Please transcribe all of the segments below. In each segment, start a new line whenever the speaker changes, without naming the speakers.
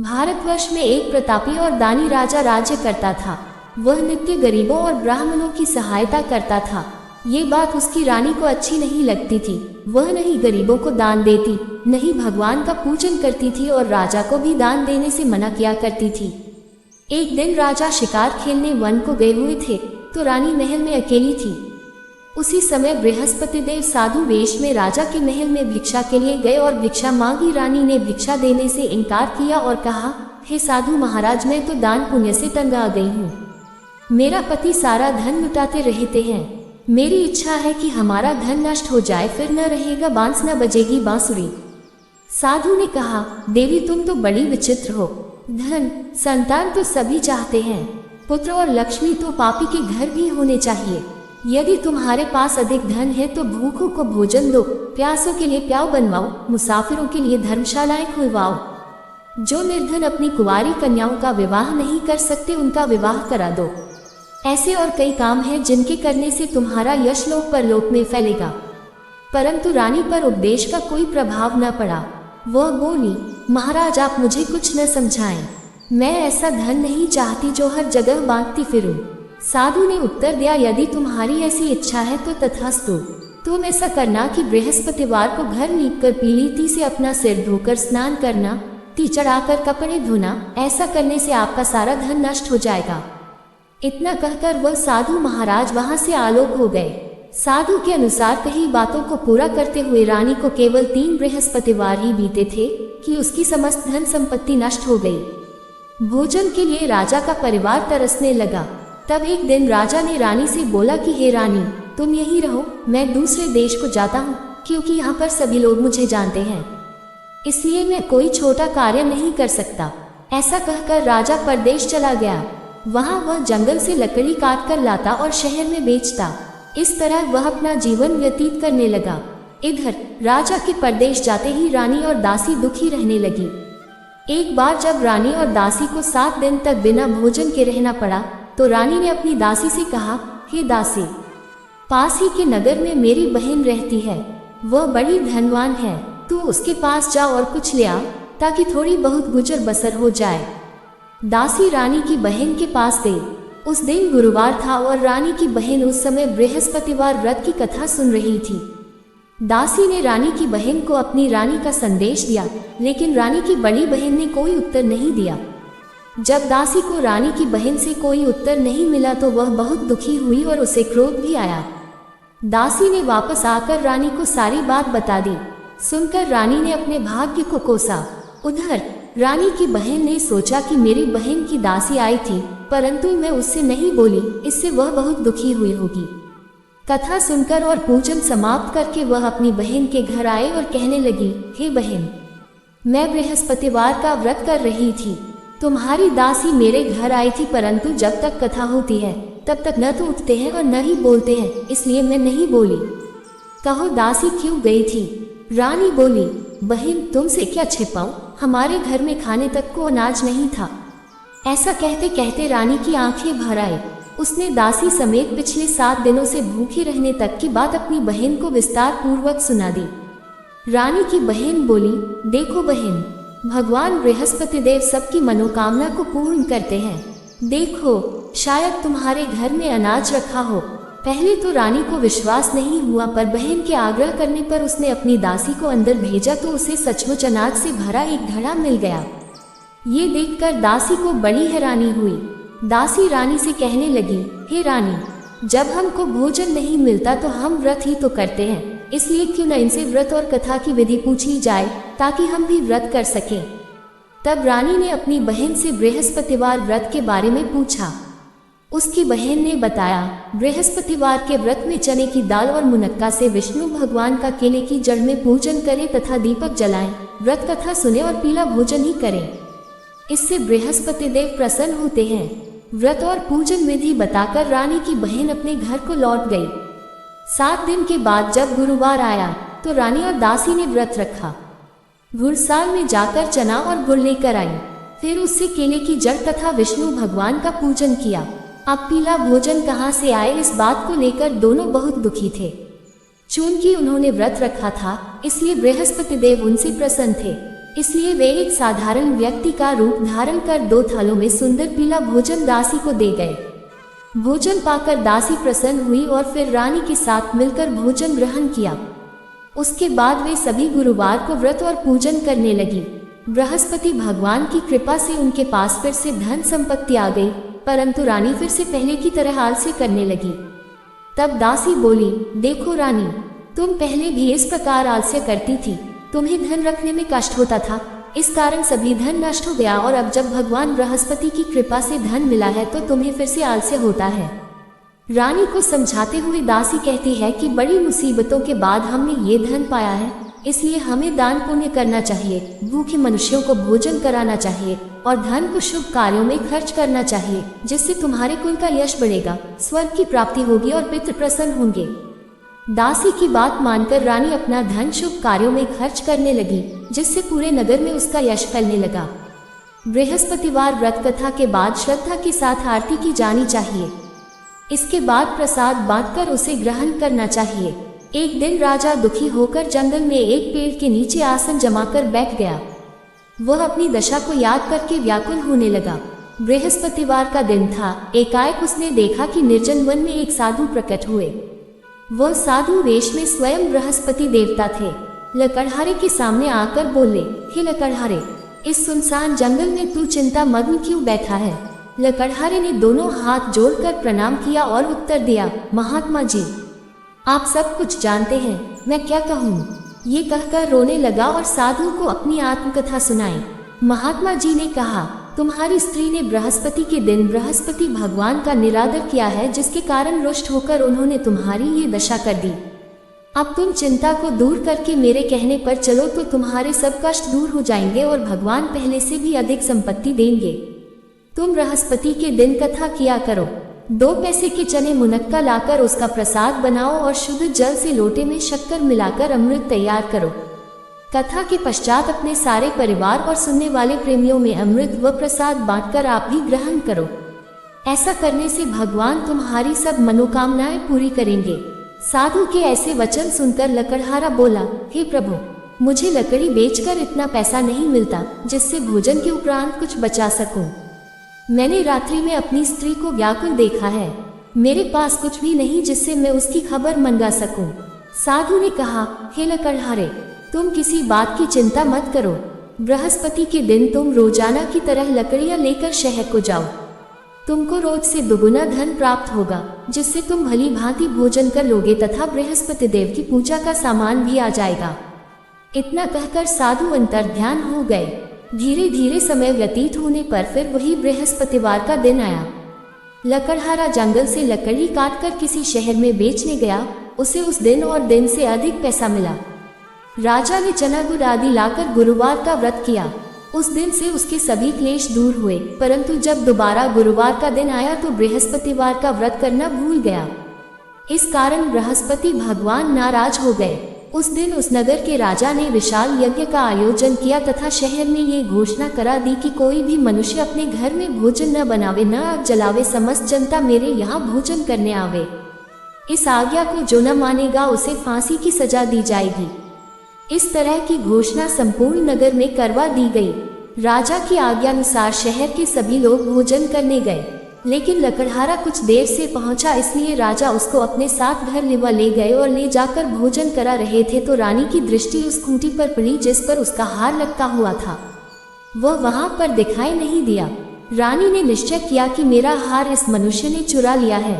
भारतवर्ष में एक प्रतापी और दानी राजा राज्य करता था। वह नित्य गरीबों और ब्राह्मणों की सहायता करता था। ये बात उसकी रानी को अच्छी नहीं लगती थी। वह नहीं गरीबों को दान देती, नहीं भगवान का पूजन करती थी और राजा को भी दान देने से मना किया करती थी। एक दिन राजा शिकार खेलने वन को गए हुए थे, तो रानी महल में अकेली थी। उसी समय बृहस्पति देव साधु वेश में राजा के महल में भिक्षा के लिए गए और भिक्षा मांगी। रानी ने भिक्षा देने से इनकार किया और कहा, हे साधु महाराज, मैं तो दान पुण्य से तंग आ गई हूँ। मेरा पति सारा धन लुटाते रहते हैं। मेरी इच्छा है कि हमारा धन नष्ट हो जाए, फिर न रहेगा बांस न बजेगी बांसुरी। साधु ने कहा, देवी तुम तो बड़ी विचित्र हो। धन संतान तो सभी चाहते हैं, पुत्र और लक्ष्मी तो पापी के घर भी होने चाहिए। यदि तुम्हारे पास अधिक धन है तो भूखों को भोजन दो, प्यासों के लिए प्याऊ बनवाओ, मुसाफिरों के लिए धर्मशालाएं खुलवाओ। जो निर्धन अपनी कुंवारी कन्याओं का विवाह नहीं कर सकते उनका विवाह करा दो। ऐसे और कई काम हैं जिनके करने से तुम्हारा यश लोक परलोक में फैलेगा। परंतु रानी पर उपदेश का कोई प्रभाव न पड़ा। वह बोली, महाराज आप मुझे कुछ न समझाएं। मैं ऐसा धन नहीं चाहती जो हर जगह बांटती फिरूं। साधु ने उत्तर दिया, यदि तुम्हारी ऐसी इच्छा है तो तथास्तु। तुम ऐसा करना कि बृहस्पतिवार को घर लीपकर पीली ती से अपना सिर धोकर स्नान करना, ती चढ़ाकर कपड़े धोना। ऐसा करने से आपका सारा धन नष्ट हो जाएगा। इतना कहकर वह साधु महाराज वहां से आलोक हो गए। साधु के अनुसार कही बातों को पूरा करते हुए रानी को केवल 3 बृहस्पतिवार ही बीते थे कि उसकी समस्त धन संपत्ति नष्ट हो गई। भोजन के लिए राजा का परिवार तरसने लगा। तब एक दिन राजा ने रानी से बोला कि हे रानी, तुम यहीं रहो, मैं दूसरे देश को जाता हूँ, क्योंकि यहाँ पर सभी लोग मुझे जानते हैं, इसलिए मैं कोई छोटा कार्य नहीं कर सकता। ऐसा कहकर राजा परदेश चला गया। वहाँ वह जंगल से लकड़ी काट कर लाता और शहर में बेचता। इस तरह वह अपना जीवन व्यतीत करने लगा। इधर राजा के परदेश जाते ही रानी और दासी दुखी रहने लगी। एक बार जब रानी और दासी को 7 दिन तक बिना भोजन के रहना पड़ा, तो रानी ने अपनी दासी से कहा, हे दासी, पास ही के नगर में मेरी बहन रहती है, वह बड़ी धनवान है, तू उसके पास जा और कुछ ले आ, ताकि थोड़ी बहुत गुजर बसर हो जाए। दासी रानी की बहन के पास गई। उस दिन गुरुवार था और रानी की बहन उस समय बृहस्पतिवार व्रत की कथा सुन रही थी। दासी ने रानी की बहन को अपनी रानी का संदेश दिया, लेकिन रानी की बड़ी बहन ने कोई उत्तर नहीं दिया। जब दासी को रानी की बहन से कोई उत्तर नहीं मिला तो वह बहुत दुखी हुई और उसे क्रोध भी आया। दासी ने वापस आकर रानी को सारी बात बता दी। सुनकर रानी ने अपने भाग्य को कोसा। उधर रानी की बहन ने सोचा कि मेरी बहन की दासी आई थी, परंतु मैं उससे नहीं बोली, इससे वह बहुत दुखी हुई होगी। कथा सुनकर और पूजन समाप्त करके वह अपनी बहन के घर आए और कहने लगी, हे बहन, मैं बृहस्पतिवार का व्रत कर रही थी। तुम्हारी दासी मेरे घर आई थी, परंतु जब तक कथा होती है तब तक न तो उठते हैं और न ही बोलते हैं, इसलिए मैं नहीं बोली। कहो दासी क्यों गई थी? रानी बोली, बहन तुमसे क्या छिपाऊं, हमारे घर में खाने तक को अनाज नहीं था। ऐसा कहते कहते रानी की आंखें भर आई। उसने दासी समेत पिछले 7 दिनों से भूखे रहने तक की बात अपनी बहन को विस्तार पूर्वक सुना दी। रानी की बहन बोली, देखो बहन, भगवान बृहस्पति देव सबकी मनोकामना को पूर्ण करते हैं। देखो, शायद तुम्हारे घर में अनाज रखा हो। पहले तो रानी को विश्वास नहीं हुआ, पर बहन के आग्रह करने पर उसने अपनी दासी को अंदर भेजा तो उसे सचमुच अनाज से भरा एक घड़ा मिल गया। ये देखकर दासी को बड़ी हैरानी हुई। दासी रानी से कहने लगी, हे रानी, जब हमको भोजन नहीं मिलता तो हम व्रत ही तो करते हैं, इसलिए क्यों न इनसे व्रत और कथा की विधि पूछी जाए, ताकि हम भी व्रत कर सकें। तब रानी ने अपनी बहन से बृहस्पतिवार व्रत के बारे में पूछा। उसकी बहन ने बताया, बृहस्पतिवार के व्रत में चने की दाल और मुनक्का से विष्णु भगवान का केले की जड़ में पूजन करें तथा दीपक जलाएं, व्रत कथा सुने और पीला भोजन ही करें। इससे बृहस्पति देव प्रसन्न होते हैं। व्रत और पूजन विधि बताकर रानी की बहन अपने घर को लौट गई। 7 दिन के बाद जब गुरुवार आया तो रानी और दासी ने व्रत रखा। घुड़साल में जाकर चना और गुड़ लेकर आई, फिर उससे केले की जड़ तथा विष्णु भगवान का पूजन किया। अब पीला भोजन कहाँ से आए, इस बात को लेकर दोनों बहुत दुखी थे। चूंकि उन्होंने व्रत रखा था, इसलिए बृहस्पति देव उनसे प्रसन्न थे। इसलिए वे एक साधारण व्यक्ति का रूप धारण कर 2 थालों में सुंदर पीला भोजन दासी को दे गए। भोजन पाकर दासी प्रसन्न हुई और फिर रानी के साथ मिलकर भोजन ग्रहण किया। उसके बाद वे सभी गुरुवार को व्रत और पूजन करने लगी। बृहस्पति भगवान की कृपा से उनके पास फिर से धन संपत्ति आ गई, परंतु रानी फिर से पहले की तरह आलस्य करने लगी। तब दासी बोली, देखो रानी, तुम पहले भी इस प्रकार आलस्य करती थी, तुम्हें धन रखने में कष्ट होता था, इस कारण सभी धन नष्ट हो गया और अब जब भगवान बृहस्पति की कृपा से धन मिला है तो तुम्हें फिर से आलस्य होता है। रानी को समझाते हुए दासी कहती है कि बड़ी मुसीबतों के बाद हमने ये धन पाया है, इसलिए हमें दान पुण्य करना चाहिए, भूखे मनुष्यों को भोजन कराना चाहिए और धन को शुभ कार्यों में खर्च करना चाहिए, जिससे तुम्हारे कुल का यश बढ़ेगा, स्वर्ग की प्राप्ति होगी और पितृ प्रसन्न होंगे। दासी की बात मानकर रानी अपना धन शुभ कार्यों में खर्च करने लगी, जिससे पूरे नगर में उसका यश फैलने लगा। बृहस्पतिवार व्रत कथा के बाद श्रद्धा के साथ आरती की जानी चाहिए। इसके बाद प्रसाद बांटकर उसे ग्रहण करना चाहिए। एक दिन राजा दुखी होकर जंगल में एक पेड़ के नीचे आसन जमाकर बैठ गया। वह अपनी दशा को याद करके व्याकुल होने लगा। बृहस्पतिवार का दिन था। एकाएक उसने देखा कि निर्जन वन में एक साधु प्रकट हुए। वह साधु वेश में स्वयं बृहस्पति देवता थे। लकड़हारे के सामने आकर बोले, हे लकड़हारे, इस सुनसान जंगल में तू चिंता मग्न क्यों बैठा है? लकड़हारे ने दोनों हाथ जोड़कर प्रणाम किया और उत्तर दिया, महात्मा जी, आप सब कुछ जानते हैं, मैं क्या कहूँ? ये कहकर रोने लगा और साधु को अपनी आत्मकथा सुनाई। महात्मा जी ने कहा, तुम्हारी स्त्री ने बृहस्पति के दिन बृहस्पति भगवान का निरादर किया है, जिसके कारण रुष्ट होकर उन्होंने तुम्हारी ये दशा कर दी। अब तुम चिंता को दूर करके मेरे कहने पर चलो तो तुम्हारे सब कष्ट दूर हो जाएंगे और भगवान पहले से भी अधिक संपत्ति देंगे। तुम बृहस्पति के दिन कथा किया करो। 2 पैसे के चने मुनक्का लाकर उसका प्रसाद बनाओ और शुद्ध जल से लोटे में शक्कर मिलाकर अमृत तैयार करो। कथा के पश्चात अपने सारे परिवार और सुनने वाले प्रेमियों में अमृत व प्रसाद बांटकर आप भी ग्रहण करो। ऐसा करने से भगवान तुम्हारी सब मनोकामनाएं पूरी करेंगे। साधु के ऐसे वचन सुनकर लकड़हारा बोला, हे प्रभु, मुझे लकड़ी बेचकर इतना पैसा नहीं मिलता जिससे भोजन के उपरांत कुछ बचा सकूं। मैंने रात्रि में अपनी स्त्री को व्याकुल देखा है, मेरे पास कुछ भी नहीं जिससे मैं उसकी खबर मंगा सकूं। साधु ने कहा, हे लकड़हारे, तुम किसी बात की चिंता मत करो। बृहस्पति के दिन तुम रोजाना की तरह लकड़ियां लेकर शहर को जाओ। तुमको रोज से दुगुना धन प्राप्त होगा, जिससे तुम भली भांति भोजन कर लोगे तथा बृहस्पति देव की पूजा का सामान भी आ जाएगा। इतना कहकर साधु अंतर्ध्यान हो गए। धीरे धीरे समय व्यतीत होने पर फिर वही बृहस्पतिवार का दिन आया। लकड़हारा जंगल से लकड़ी काटकर किसी शहर में बेचने गया। उसे उस दिन और दिन से अधिक पैसा मिला। राजा ने चना गुड़ आदि लाकर गुरुवार का व्रत किया। उस दिन से उसके सभी क्लेश दूर हुए, परंतु जब दोबारा गुरुवार का दिन आया तो बृहस्पतिवार का व्रत करना भूल गया। इस कारण बृहस्पति भगवान नाराज हो गए। उस दिन उस नगर के राजा ने विशाल यज्ञ का आयोजन किया तथा शहर में ये घोषणा करा दी कि कोई भी मनुष्य अपने घर में भोजन न बनावे, न आग जलावे, समस्त जनता मेरे यहाँ भोजन करने आवे। इस आज्ञा को जो न मानेगा उसे फांसी की सजा दी जाएगी। इस तरह की घोषणा संपूर्ण नगर में करवा दी गई। राजा की आज्ञानुसार शहर के सभी लोग भोजन करने गए, लेकिन लकड़हारा कुछ देर से पहुंचा, इसलिए राजा उसको अपने साथ घर ले गए और ले जाकर भोजन करा रहे थे तो रानी की दृष्टि उस खूंटी पर पड़ी जिस पर उसका हार लटका हुआ था। वह वहां पर दिखाई नहीं दिया। रानी ने निश्चय किया कि मेरा हार इस मनुष्य ने चुरा लिया है।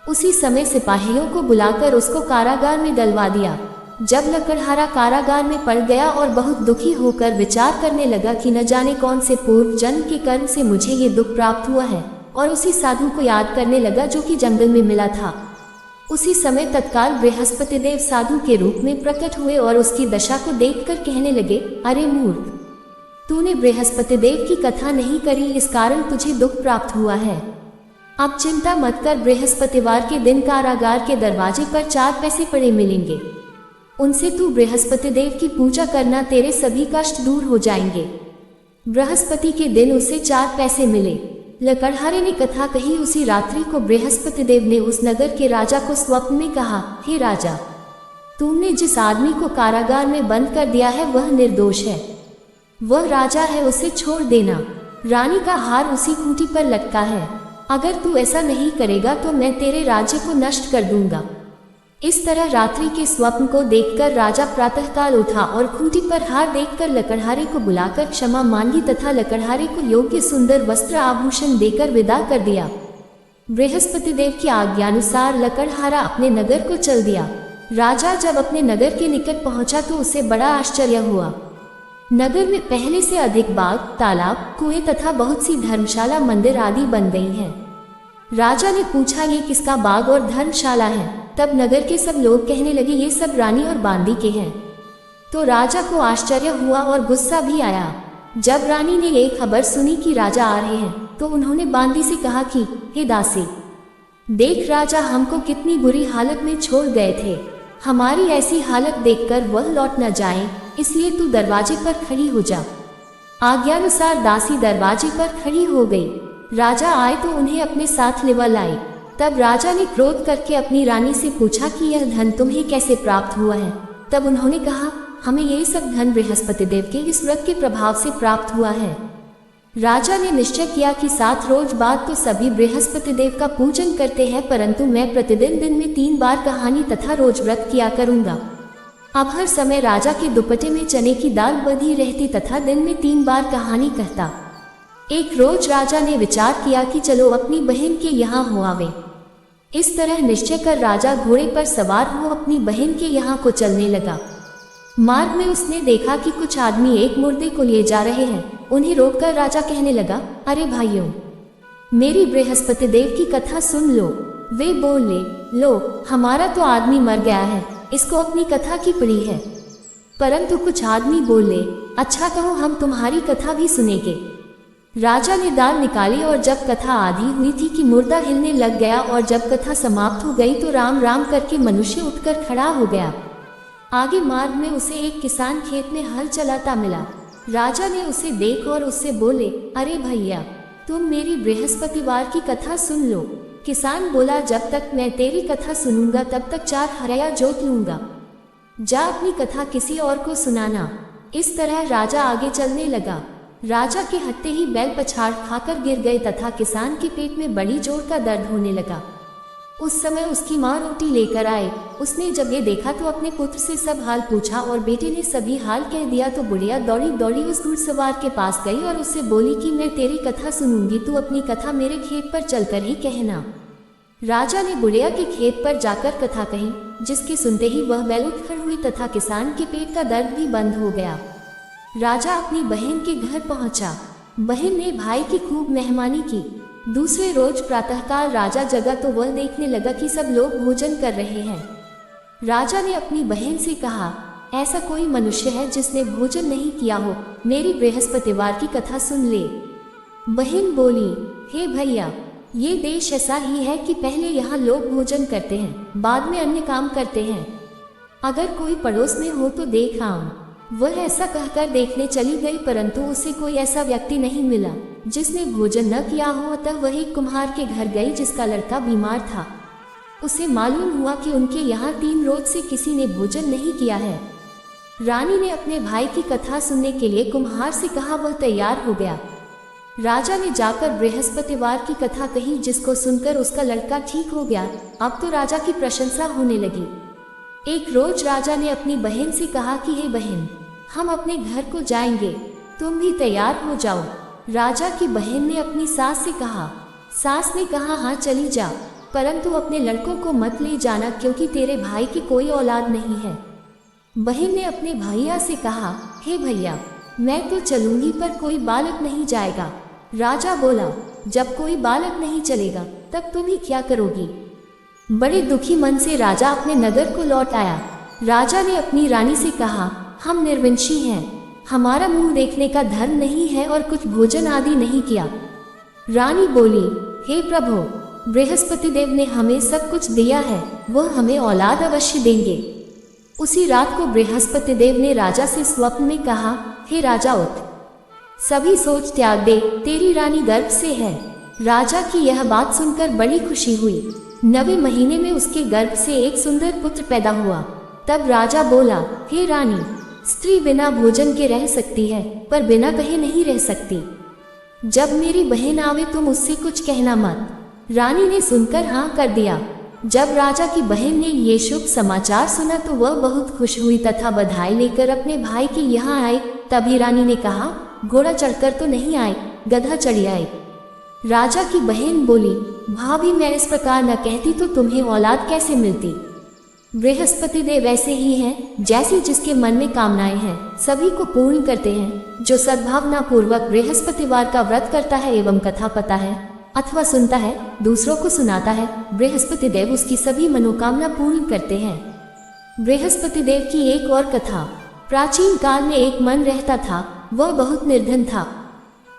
उसी समय सिपाहियों को बुलाकर उसको कारागार में डलवा दिया। जब लकड़हारा कारागार में पड़ गया और बहुत दुखी होकर विचार करने लगा कि न जाने कौन से पूर्व जन्म के कर्म से मुझे ये दुख प्राप्त हुआ है, और उसी साधु को याद करने लगा जो कि जंगल में मिला था। उसी समय तत्काल बृहस्पति देव साधु के रूप में प्रकट हुए और उसकी दशा को देखकर कहने लगे, अरे मूर्ख, तूने बृहस्पति देव की कथा नहीं करी, इस कारण तुझे दुख प्राप्त हुआ है। अब चिंता मत कर, बृहस्पतिवार के दिन कारागार के दरवाजे पर 4 पैसे पड़े मिलेंगे। उनसे तू बृहस्पति देव की पूजा करना, तेरे सभी कष्ट दूर हो जाएंगे। बृहस्पति के दिन उसे 4 पैसे मिले। लकड़हारे ने कथा कही। उसी रात्रि को बृहस्पति देव ने उस नगर के राजा को स्वप्न में कहा, हे राजा, तुमने जिस आदमी को कारागार में बंद कर दिया है वह निर्दोष है। वह राजा है, उसे छोड़ देना। रानी का हार उसी खूंटी पर लटका है। अगर तू ऐसा नहीं करेगा तो मैं तेरे राज्य को नष्ट कर दूंगा। इस तरह रात्रि के स्वप्न को देखकर राजा प्रातःकाल उठा और खूंटी पर हार देखकर लकड़हारे को बुलाकर क्षमा मांगी तथा लकड़हारे को योग्य सुंदर वस्त्र आभूषण देकर विदा कर दिया। बृहस्पति देव की आज्ञानुसार लकड़हारा अपने नगर को चल दिया। राजा जब अपने नगर के निकट पहुंचा तो उसे बड़ा आश्चर्य हुआ। नगर में पहले से अधिक बाग, तालाब, कुएं तथा बहुत सी धर्मशाला, मंदिर आदि बन गई हैं। राजा ने पूछा, ये किसका बाग और धर्मशाला है? तब नगर के सब लोग कहने लगे, ये सब रानी और बांदी के हैं। तो राजा को आश्चर्य हुआ और गुस्सा भी आया। जब रानी ने ये खबर सुनी कि राजा आ रहे हैं तो उन्होंने बांदी से कहा कि हे दासी, देख राजा हमको कितनी बुरी हालत में छोड़ गए थे। हमारी ऐसी हालत देखकर वह लौट न जाए, इसलिए तू दरवाजे पर खड़ी हो जा। आज्ञानुसार दासी दरवाजे पर खड़ी हो गई। राजा आए तो उन्हें अपने साथ लेवा लाई। तब राजा ने क्रोध करके अपनी रानी से पूछा कि यह धन तुम्हें कैसे प्राप्त हुआ है? तब उन्होंने कहा, हमें यही सब धन बृहस्पति देव के इस व्रत के प्रभाव से प्राप्त हुआ है। राजा ने निश्चय किया कि 7 रोज बाद तो सभी बृहस्पति देव का पूजन करते हैं, परंतु मैं प्रतिदिन दिन में 3 बार कहानी तथा रोज व्रत किया करूंगा। अब हर समय राजा के दुपट्टे में चने की दाल बंधी रहती तथा दिन में 3 बार कहानी कहता। एक रोज राजा ने विचार किया कि चलो अपनी बहन के यहाँ हो आवे। इस तरह निश्चय कर राजा घोड़े पर सवार हो अपनी बहन के यहाँ को चलने लगा। मार्ग में उसने देखा कि कुछ आदमी एक मुर्दे को ले जा रहे हैं। उन्हें रोककर राजा कहने लगा, अरे भाइयों, मेरी बृहस्पति देव की कथा सुन लो। वे बोले, लो हमारा तो आदमी मर गया है, इसको अपनी कथा की पड़ी है। परंतु कुछ आदमी बोले, अच्छा कहो हम तुम्हारी कथा भी सुनेंगे। राजा ने दाल निकाली और जब कथा आधी हुई थी कि मुर्दा हिलने लग गया और जब कथा समाप्त हो गई तो राम राम करके मनुष्य उठकर खड़ा हो गया। आगे मार्ग में उसे एक किसान खेत में हल चलाता मिला। राजा ने उसे देख और उससे बोले, अरे भैया, तुम मेरी बृहस्पतिवार की कथा सुन लो। किसान बोला, जब तक मैं तेरी कथा सुनूंगा तब तक 4 हरया जोत लूंगा। जा अपनी कथा किसी और को सुनाना। इस तरह राजा आगे चलने लगा। राजा के हटते ही बैल पछाड़ खाकर गिर गए तथा किसान के पेट में बड़ी जोर का दर्द होने लगा। उस समय उसकी माँ रोटी लेकर आए। उसने जब ये देखा तो अपने पुत्र से सब हाल पूछा और बेटे ने सभी हाल कह दिया। तो बुढ़िया दौड़ी दौड़ी उस घुड़सवार के पास गई और उससे बोली कि मैं तेरी कथा सुनूंगी, तू अपनी कथा मेरे खेत पर चलकर ही कहना। राजा ने बुढ़िया के खेत पर जाकर कथा कही, जिसके सुनते ही वह बैल उठ खड़ी हुई तथा किसान के पेट का दर्द भी बंद हो गया। राजा अपनी बहन के घर पहुंचा। बहन ने भाई की खूब मेहमानी की। दूसरे रोज प्रातःकाल राजा जगा तो वह देखने लगा कि सब लोग भोजन कर रहे हैं। राजा ने अपनी बहन से कहा, ऐसा कोई मनुष्य है जिसने भोजन नहीं किया हो, मेरी बृहस्पतिवार की कथा सुन ले। बहन बोली, हे भैया, ये देश ऐसा ही है कि पहले यहाँ लोग भोजन करते हैं, बाद में अन्य काम करते हैं। अगर कोई पड़ोस में हो तो देख आऊं। वह ऐसा कहकर देखने चली गई, परंतु उसे कोई ऐसा व्यक्ति नहीं मिला जिसने भोजन न किया हो। अतः वह एक कुम्हार के घर गई जिसका लड़का बीमार था। उसे मालूम हुआ कि उनके यहाँ 3 रोज से किसी ने भोजन नहीं किया है। रानी ने अपने भाई की कथा सुनने के लिए कुम्हार से कहा। वह तैयार हो गया। राजा ने जाकर बृहस्पतिवार की कथा कही, जिसको सुनकर उसका लड़का ठीक हो गया। अब तो राजा की प्रशंसा होने लगी। एक रोज राजा ने अपनी बहन से कहा कि हे बहन, हम अपने घर को जाएंगे, तुम भी तैयार हो जाओ। राजा की बहन ने अपनी सास से कहा। सास ने कहा, हाँ चली जा, परंतु अपने लड़कों को मत ले जाना, क्योंकि तेरे भाई की कोई औलाद नहीं है। बहन ने अपने भैया से कहा, हे भैया, मैं तो चलूंगी पर कोई बालक नहीं जाएगा। राजा बोला, जब कोई बालक नहीं चलेगा तब तुम ही क्या करोगी? बड़े दुखी मन से राजा अपने नगर को लौट आया। राजा ने अपनी रानी से कहा, हम निर्वंशी हैं, हमारा मुंह देखने का धर्म नहीं है और कुछ भोजन आदि नहीं किया। रानी बोली, हे प्रभु, बृहस्पति देव ने हमें सब कुछ दिया है, वह हमें औलाद अवश्य देंगे। उसी रात को बृहस्पति देव ने राजा से स्वप्न में कहा, हे राजा उठ, सभी सोच त्याग दे, तेरी रानी गर्भ से है। राजा की यह बात सुनकर बड़ी खुशी हुई। 9वें महीने में उसके गर्भ से एक सुंदर पुत्र पैदा हुआ। तब राजा बोला, हे रानी, स्त्री बिना भोजन के रह सकती है, पर बिना कहे नहीं रह सकती। जब मेरी बहन आवे तुम उससे कुछ कहना मत। रानी ने सुनकर हाँ कर दिया। जब राजा की बहन ने ये शुभ समाचार सुना तो वह बहुत खुश हुई तथा बधाई लेकर अपने भाई के यहाँ आई। तभी रानी ने कहा, घोड़ा चढ़कर तो नहीं आए, गधा चढ़ी आए। राजा की बहन बोली, भाभी मैं इस प्रकार न कहती तो तुम्हें औलाद कैसे मिलती। बृहस्पति देव ऐसे ही हैं, जैसी जिसके मन में कामनाएं हैं सभी को पूर्ण करते हैं। जो सद्भावना पूर्वक बृहस्पतिवार का व्रत करता है एवं कथा पता है अथवा सुनता है, दूसरों को सुनाता है, बृहस्पति देव उसकी सभी मनोकामना पूर्ण करते हैं। बृहस्पति देव की एक और कथा। प्राचीन काल में एक मन रहता था, वह बहुत निर्धन था।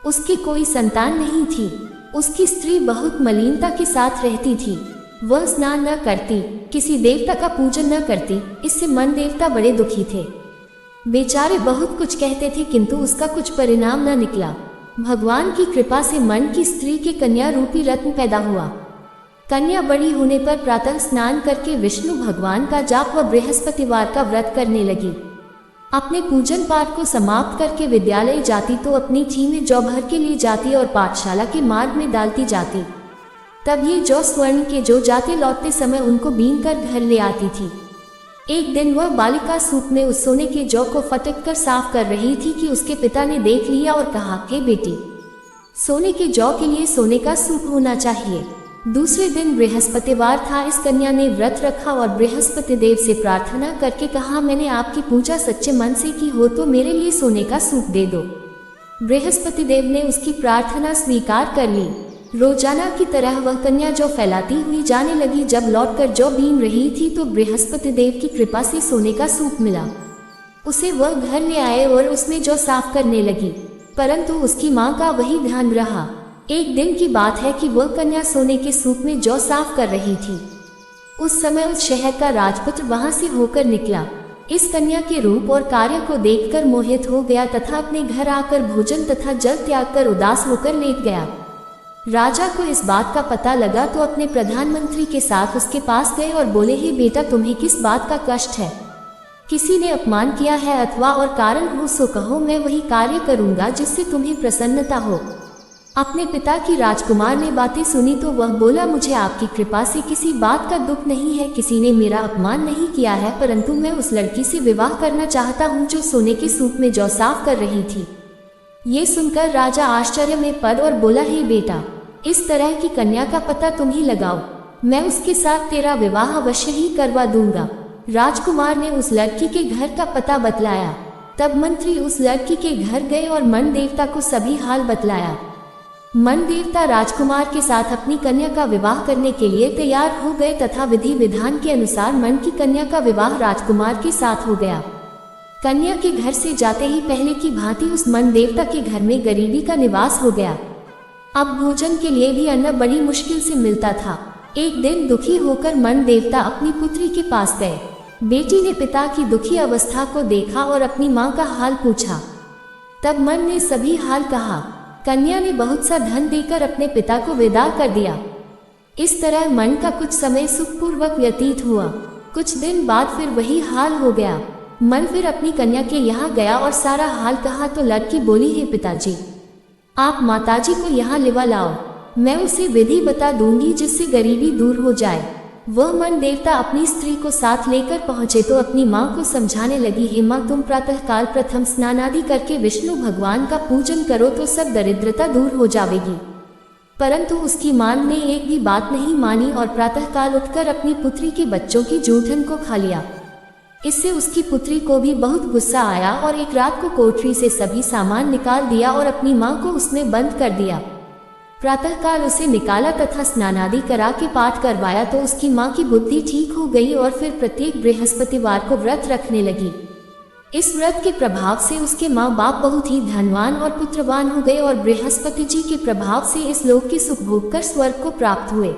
उसकी कोई संतान नहीं थी। उसकी स्त्री बहुत मलिनता के साथ रहती थी। वह स्नान न करती, किसी देवता का पूजन न करती। इससे मन देवता बड़े दुखी थे। बेचारे बहुत कुछ कहते थे किंतु उसका कुछ परिणाम न निकला। भगवान की कृपा से मन की स्त्री के कन्या रूपी रत्न पैदा हुआ। कन्या बड़ी होने पर प्रातः स्नान करके विष्णु भगवान का जाप व बृहस्पतिवार का व्रत करने लगी। अपने पूजन पाठ को समाप्त करके विद्यालय जाती तो अपनी थी में जौ भर के लिए जाती और पाठशाला के मार्ग में डालती जाती। तब ये जौ स्वर्ण के जो जाते लौटते समय उनको बीन कर घर ले आती थी। एक दिन वह बालिका सूप में उस सोने के जौ को फटक कर साफ कर रही थी कि उसके पिता ने देख लिया और कहा कि बेटी, सोने के जौ के लिए सोने का सूप होना चाहिए। दूसरे दिन बृहस्पतिवार था। इस कन्या ने व्रत रखा और बृहस्पति देव से प्रार्थना करके कहा, मैंने आपकी पूजा सच्चे मन से की हो तो मेरे लिए सोने का सूप दे दो। बृहस्पति देव ने उसकी प्रार्थना स्वीकार कर ली। रोजाना की तरह वह कन्या जौ फैलाती हुई जाने लगी। जब लौटकर जौ बीन रही थी तो बृहस्पति देव की कृपा से सोने का सूप मिला। उसे वह घर ले आए और उसमें जौ साफ करने लगी, परंतु उसकी माँ का वही ध्यान रहा। एक दिन की बात है कि वह कन्या सोने के सूप में जौ साफ कर रही थी। उस समय उस शहर का राजपुत्र वहां से होकर निकला। इस कन्या के रूप और कार्य को देखकर मोहित हो गया तथा अपने घर आकर भोजन तथा जल त्याग कर उदास होकर लेट गया। राजा को इस बात का पता लगा तो अपने प्रधानमंत्री के साथ उसके पास गए और बोले, हे बेटा, तुम्हें किस बात का कष्ट है? किसी ने अपमान किया है अथवा और कारण हो सो कहो, मैं वही कार्य करूंगा जिससे तुम्हें प्रसन्नता हो। अपने पिता की राजकुमार ने बातें सुनी तो वह बोला, मुझे आपकी कृपा से किसी बात का दुख नहीं है। किसी ने मेरा अपमान नहीं किया है, परंतु मैं उस लड़की से विवाह करना चाहता हूँ जो सोने के सूप में जौ साफ कर रही थी। ये सुनकर राजा आश्चर्य में पड़ और बोला, हे बेटा, इस तरह की कन्या का पता तुम ही लगाओ, मैं उसके साथ तेरा विवाह अवश्य ही करवा दूंगा। राजकुमार ने उस लड़की के घर का पता बतलाया। तब मंत्री उस लड़की के घर गए और मन देवता को सभी हाल बतलाया। मन देवता राजकुमार के साथ अपनी कन्या का विवाह करने के लिए तैयार हो गए तथा विधि विधान के अनुसार मन की कन्या का विवाह राजकुमार के साथ हो गया। कन्या के घर से जाते ही पहले की भांति उस मन देवता के घर में गरीबी का निवास हो गया। अब भोजन के लिए भी अन्न बड़ी मुश्किल से मिलता था। एक दिन दुखी होकर मन देवता अपनी पुत्री के पास गए। बेटी ने पिता की दुखी अवस्था को देखा और अपनी माँ का हाल पूछा। तब मन ने सभी हाल कहा। कन्या ने बहुत सा धन देकर अपने पिता को विदा कर दिया। इस तरह मन का कुछ समय सुखपूर्वक व्यतीत हुआ। कुछ दिन बाद फिर वही हाल हो गया। मन फिर अपनी कन्या के यहाँ गया और सारा हाल कहा तो लड़की बोली, हे पिताजी, आप माताजी को यहाँ लिवा लाओ, मैं उसे विधि बता दूंगी जिससे गरीबी दूर हो जाए। वह मन देवता अपनी स्त्री को साथ लेकर पहुँचे तो अपनी माँ को समझाने लगी, हे माँ, तुम प्रातःकाल प्रथम स्नान आदि करके विष्णु भगवान का पूजन करो तो सब दरिद्रता दूर हो जाएगी। परंतु उसकी माँ ने एक भी बात नहीं मानी और प्रातःकाल उठकर अपनी पुत्री के बच्चों की जूठन को खा लिया। इससे उसकी पुत्री को भी बहुत गुस्सा आया और एक रात को कोठरी से सभी सामान निकाल दिया और अपनी माँ को उसमें बंद कर दिया। प्रातःकाल उसे निकाला तथा स्नान आदि करा के पाठ करवाया तो उसकी माँ की बुद्धि ठीक हो गई और फिर प्रत्येक बृहस्पतिवार को व्रत रखने लगी। इस व्रत के प्रभाव से उसके माँ बाप बहुत ही धनवान और पुत्रवान हो गए और बृहस्पति जी के प्रभाव से इस लोक के सुख भोग कर स्वर्ग को प्राप्त हुए।